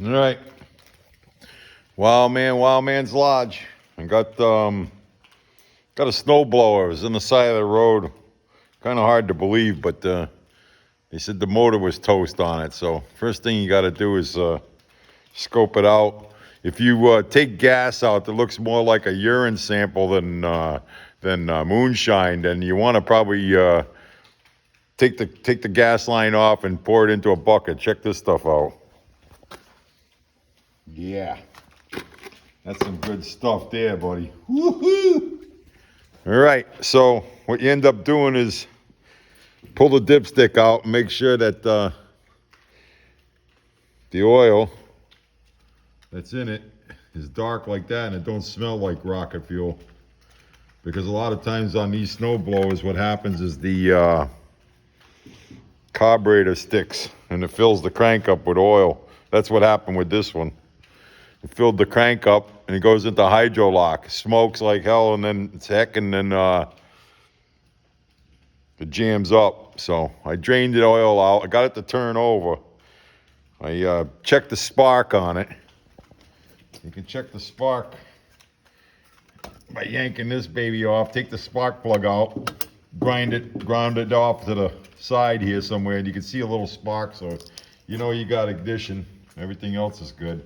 All right. Wild Man's Lodge. I got a snowblower. It was on the side of the road. Kind of hard to believe, but they said the motor was toast on it. So first thing you got to do is scope it out. If you take gas out that looks more like a urine sample than moonshine, then you want to probably take the gas line off and pour it into a bucket. Check this stuff out. Yeah, that's some good stuff there, buddy. Woohoo! All right, so what you end up doing is pull the dipstick out and make sure that the oil that's in it is dark like that and it don't smell like rocket fuel. Because a lot of times on these snow blowers, what happens is the carburetor sticks and it fills the crank up with oil. That's what happened with this one. It filled the crank up and it goes into hydro lock. Smokes like hell, and then it's heck, and then it jams up. So I drained the oil out. I got it to turn over. I checked the spark on it. You can check the spark by yanking this baby off. Take the spark plug out, ground it off to the side here somewhere, and you can see a little spark. So you know you got ignition. Everything else is good.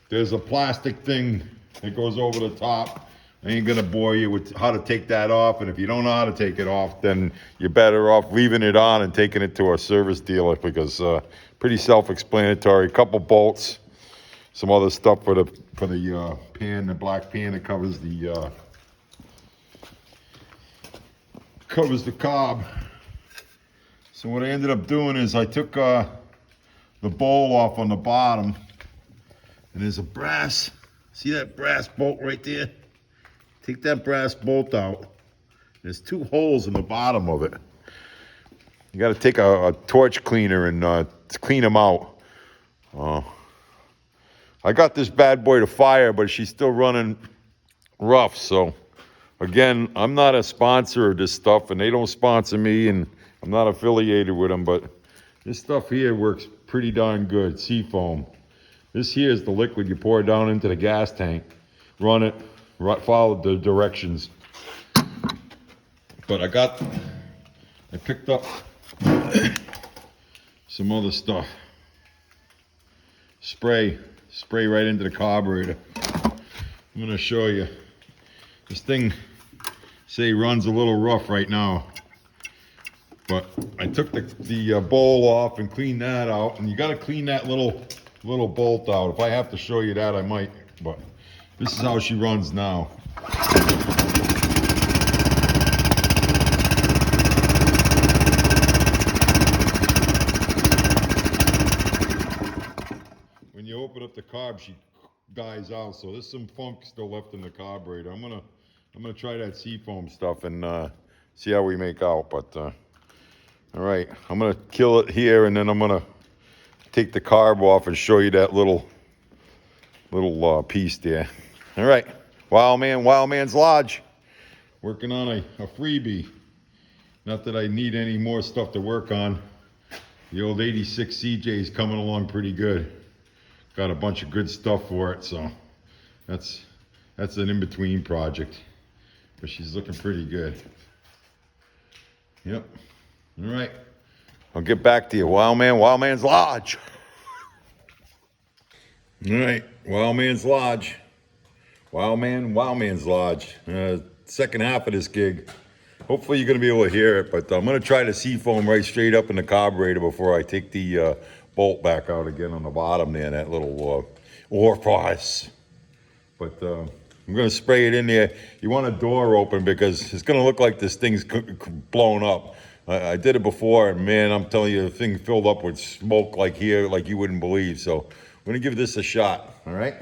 There's a plastic thing that goes over the top. I ain't gonna bore you with how to take that off, and if you don't know how to take it off, then you're better off leaving it on and taking it to a service dealer, because pretty self-explanatory. A couple bolts, some other stuff for the pan, the black pan that covers the cob. So what I ended up doing is I took the bowl off on the bottom. And there's a brass, see that brass bolt right there? Take that brass bolt out. There's two holes in the bottom of it. You got to take a torch cleaner and clean them out. I got this bad boy to fire, but she's still running rough. So again, I'm not a sponsor of this stuff, and they don't sponsor me, and I'm not affiliated with them, but this stuff here works pretty darn good. Seafoam. This here is the liquid you pour down into the gas tank. Run it, follow the directions. But I picked up some other stuff. Spray right into the carburetor. I'm gonna show you. This thing, say, runs a little rough right now. But I took the bowl off and cleaned that out. And you gotta clean that little bolt out. If I have to show you that, I might, but this is how she runs now. When you open up the carb, she dies out. So there's some funk still left in the carburetor. I'm gonna try that seafoam stuff and see how we make out. But all right, I'm gonna kill it here, and then I'm gonna take the carb off and show you that little piece there. All right, Wild Man's Lodge. Working on a freebie. Not that I need any more stuff to work on. The old 86 CJ's coming along pretty good. Got a bunch of good stuff for it, so that's an in-between project. But she's looking pretty good. Yep. All right. I'll get back to you. Wild Man's Lodge. All right, Wild Man's Lodge. Wild Man's Lodge. Second half of this gig. Hopefully you're gonna be able to hear it, but I'm gonna try to seafoam right straight up in the carburetor before I take the bolt back out again on the bottom there, that little orifice. But I'm gonna spray it in there. You want a door open because it's gonna look like this thing's blown up. I did it before, and man, I'm telling you, the thing filled up with smoke like here, like you wouldn't believe. So I'm gonna give this a shot, all right?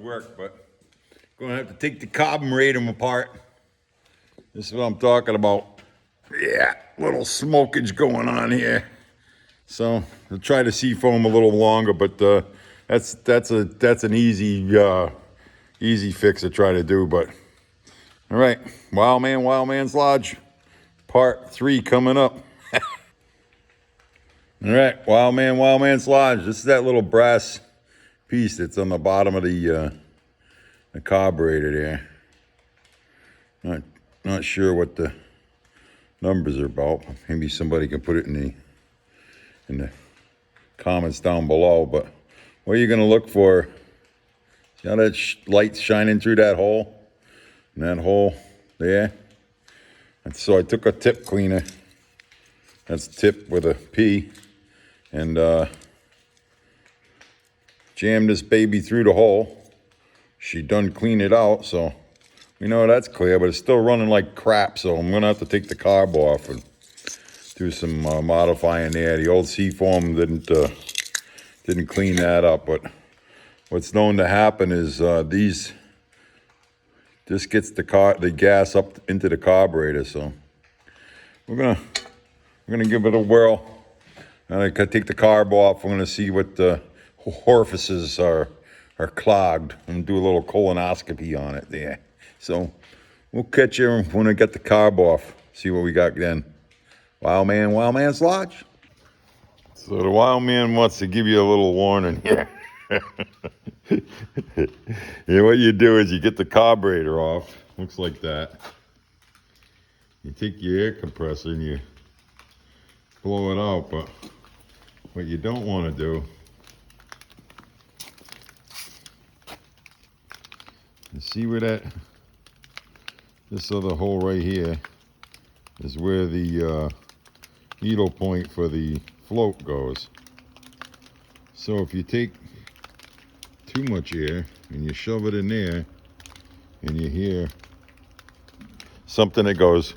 work, but gonna have to take the cob and rate them apart. This is what I'm talking about. Yeah, little smokage going on here. So I'll try to seafoam a little longer, but that's an easy fix to try to do. But all right, Wild Man's Lodge, part 3 coming up. All right, Wild Man's Lodge. This is that little brass piece that's on the bottom of the carburetor there. Not sure what the numbers are about. Maybe somebody can put it in the comments down below. But what you're gonna look for, see how that light's shining through that hole? And that hole there? And so I took a tip cleaner. That's tip with a P. And jammed this baby through the hole. She done cleaned it out, so we know that's clear, but it's still running like crap, so I'm gonna have to take the carb off and do some modifying there. The old Seafoam didn't clean that up, but what's known to happen is this gets the gas up into the carburetor, so we're gonna give it a whirl. And I could take the carb off. We're gonna see what the orifices are clogged and do a little colonoscopy on it there. So we'll catch you when I get the carb off. See what we got then. Wild Man's Lodge. So the Wild Man wants to give you a little warning here. Yeah, what you do is you get the carburetor off. Looks like that. You take your air compressor and you blow it out, but what you don't want to do is see where this other hole right here is where the needle point for the float goes. So if you take too much air and you shove it in there and you hear something that goes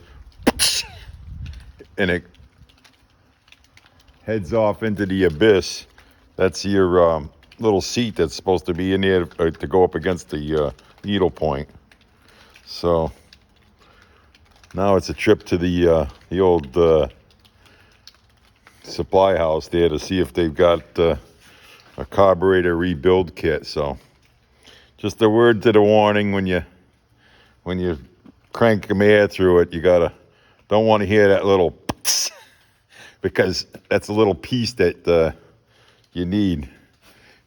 and it heads off into the abyss, that's your little seat that's supposed to be in there to go up against the needle point. So now it's a trip to the old supply house there to see if they've got a carburetor rebuild kit. So just a word to the warning, when you crank some air through it, you don't want to hear that little because that's a little piece that you need,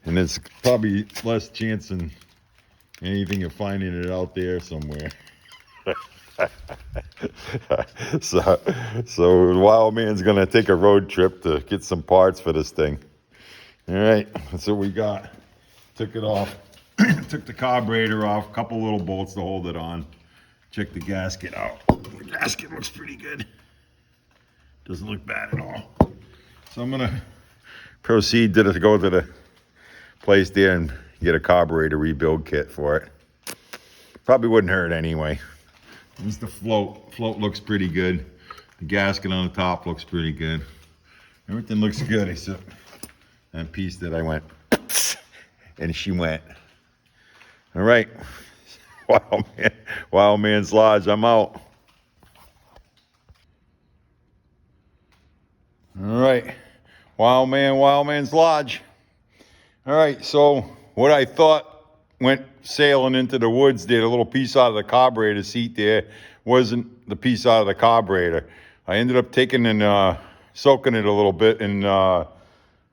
and there's probably less chance than anything of finding it out there somewhere. So Wild Man's gonna take a road trip to get some parts for this thing. All right, that's what we got. Took it off, took the carburetor off, a couple little bolts to hold it on. Check the gasket out. The gasket looks pretty good. Doesn't look bad at all. So I'm gonna proceed to go to the place there and get a carburetor rebuild kit for it. Probably wouldn't hurt anyway. This is the float. Float looks pretty good. The gasket on the top looks pretty good. Everything looks good except that piece that I went and she went. All right, Wild Man's Lodge, I'm out. All right, Wild Man's Lodge. All right, so what I thought went sailing into the woods there, the little piece out of the carburetor seat there, wasn't the piece out of the carburetor. I ended up taking and soaking it a little bit in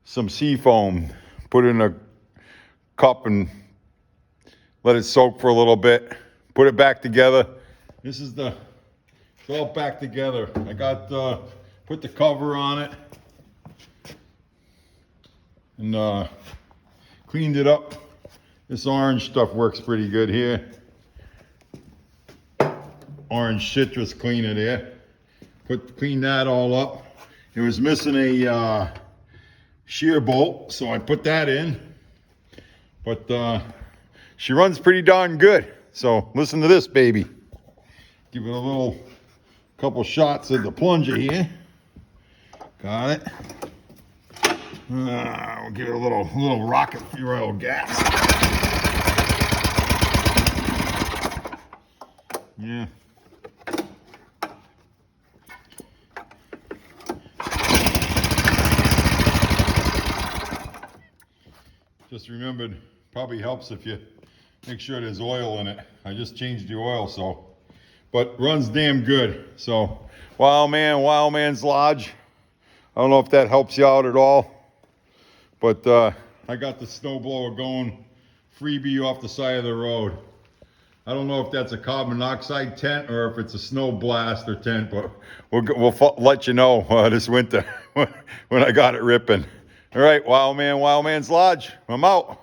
some Seafoam, put it in a cup and let it soak for a little bit, put it back together. This is it's all back together. I got, put the cover on it and cleaned it up. This orange stuff works pretty good here. Orange citrus cleaner there. Clean that all up. It was missing a shear bolt, so I put that in. But she runs pretty darn good. So listen to this baby. Give it a couple shots of the plunger here. Got it. We'll give it a little rocket fuel gas. Yeah. Just remembered, probably helps if you make sure there's oil in it. I just changed the oil, so. But runs damn good. So, Wildman's Lodge. I don't know if that helps you out at all. But I got the snowblower going, freebie off the side of the road. I don't know if that's a carbon monoxide tent or if it's a snow blaster tent, but we'll let you know this winter when I got it ripping. All right, Wildman's Lodge, I'm out.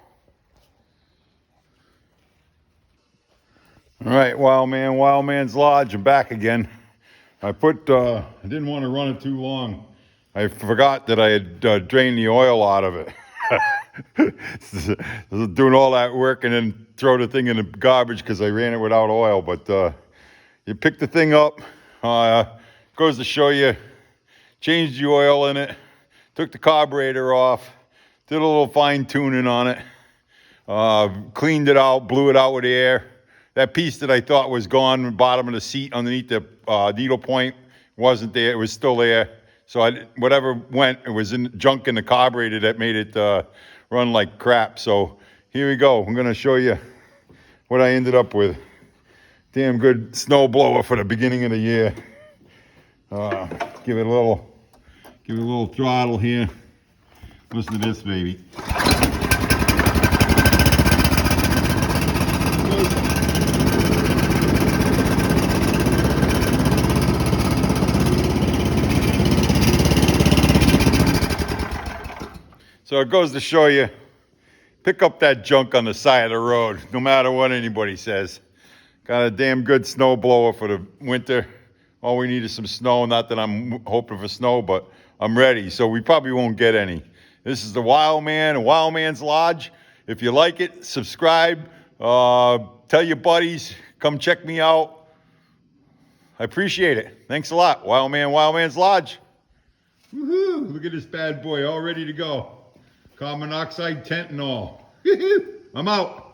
All right, Wildman's Lodge, I'm back again. I didn't want to run it too long. I forgot that I had drained the oil out of it. Doing all that work and then throw the thing in the garbage because I ran it without oil. But you pick the thing up, goes to show you, changed the oil in it, took the carburetor off, did a little fine tuning on it, cleaned it out, blew it out with air. That piece that I thought was gone, the bottom of the seat underneath the needle point, wasn't there. It was still there. So whatever went, it was junk in the carburetor that made it run like crap. So here we go. I'm going to show you what I ended up with. Damn good snow blower for the beginning of the year. Give it a little throttle here. Listen to this, baby. So it goes to show you, pick up that junk on the side of the road, no matter what anybody says. Got a damn good snow blower for the winter. All we need is some snow. Not that I'm hoping for snow, but I'm ready. So we probably won't get any. This is the Wildman's Lodge. If you like it, subscribe. Tell your buddies. Come check me out. I appreciate it. Thanks a lot. Wildman's Lodge. Woohoo! Look at this bad boy all ready to go. Carbon monoxide tent and all. I'm out.